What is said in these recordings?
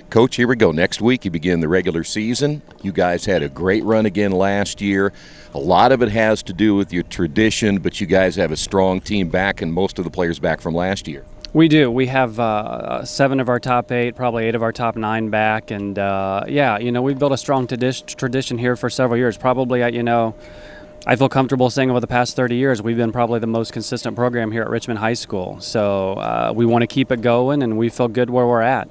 Coach, here we go. Next week you begin the regular season. You guys had a great run again last year. A lot of it has to do with your tradition, but you guys have a strong team back and most of the players back from last year. We do. We have 7 of our top 8, probably 8 of our top 9 back. And, we've built a strong tradition here for several years. Probably, I feel comfortable saying over the past 30 years, we've been probably the most consistent program here at Richmond High School. So we want to keep it going, and we feel good where we're at.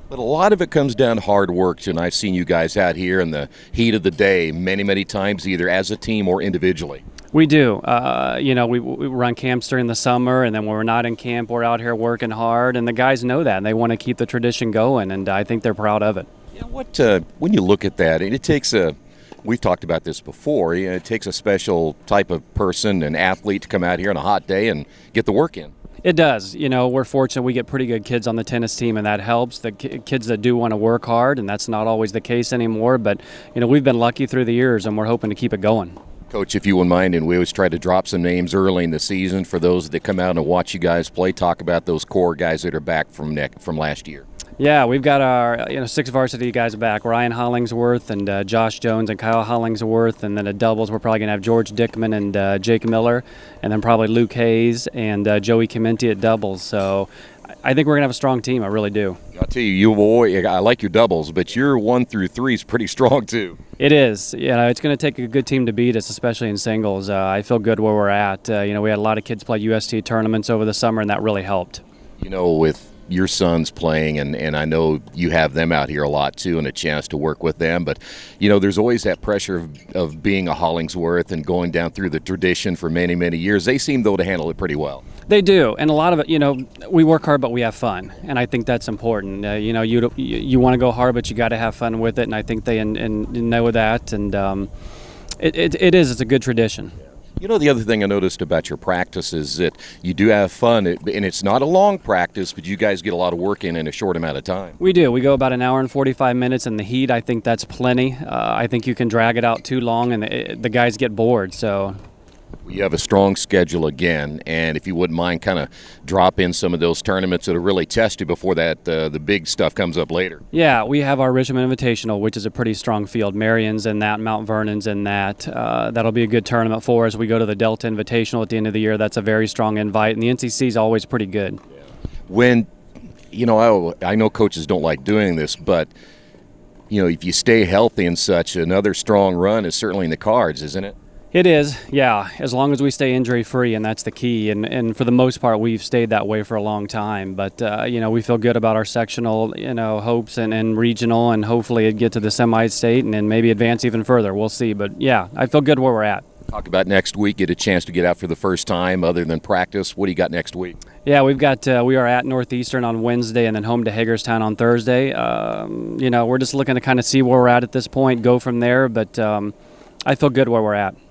But a lot of it comes down to hard work, and I've seen you guys out here in the heat of the day many, many times, either as a team or individually. We do. We run camps during the summer, and then when we're not in camp, we're out here working hard, and the guys know that, and they want to keep the tradition going, and I think they're proud of it. Yeah, when you look at that, it takes we've talked about this before, it takes a special type of person, an athlete, to come out here on a hot day and get the work in. It does. We're fortunate we get pretty good kids on the tennis team, and that helps. The kids that do want to work hard, and that's not always the case anymore, but, we've been lucky through the years, and we're hoping to keep it going. Coach, if you wouldn't mind, and we always try to drop some names early in the season for those that come out and watch you guys play, talk about those core guys that are back from last year. Yeah, we've got our 6 varsity guys back, Ryan Hollingsworth and Josh Jones and Kyle Hollingsworth, and then at doubles we're probably going to have George Dickman and Jake Miller, and then probably Luke Hayes and Joey Chimenti at doubles. So I think we're going to have a strong team. I really do. I'll tell you, I like your doubles, but your 1 through 3 is pretty strong too. It is. It's going to take a good team to beat us, especially in singles. I feel good where we're at. We had a lot of kids play UST tournaments over the summer, and that really helped. With your sons playing, and I know you have them out here a lot too, and a chance to work with them, but there's always that pressure of being a Hollingsworth and going down through the tradition for many, many years. They seem, though, to handle it pretty well. They do, and a lot of it, we work hard, but we have fun, and I think that's important. You want to go hard, but you got to have fun with it, and I think they know that, and it's a good tradition. The other thing I noticed about your practice is that you do have fun, and it's not a long practice, but you guys get a lot of work in a short amount of time. We do. We go about an hour and 45 minutes in the heat. I think that's plenty. I think you can drag it out too long, and the guys get bored. So you have a strong schedule again, and if you wouldn't mind, kind of drop in some of those tournaments that'll really test you before that the big stuff comes up later. Yeah, we have our Richmond Invitational, which is a pretty strong field. Marion's in that, Mount Vernon's in that. That'll be a good tournament for us. We go to the Delta Invitational at the end of the year. That's a very strong invite, and the NCC is always pretty good. When, I know coaches don't like doing this, but if you stay healthy and such, another strong run is certainly in the cards, isn't it? It is, yeah, as long as we stay injury-free, and that's the key. And for the most part, we've stayed that way for a long time. But, we feel good about our sectional, hopes and regional, and hopefully it'd get to the semi-state and then maybe advance even further. We'll see. But, yeah, I feel good where we're at. Talk about next week, get a chance to get out for the first time other than practice. What do you got next week? Yeah, we are at Northeastern on Wednesday and then home to Hagerstown on Thursday. We're just looking to kind of see where we're at this point, go from there. But I feel good where we're at.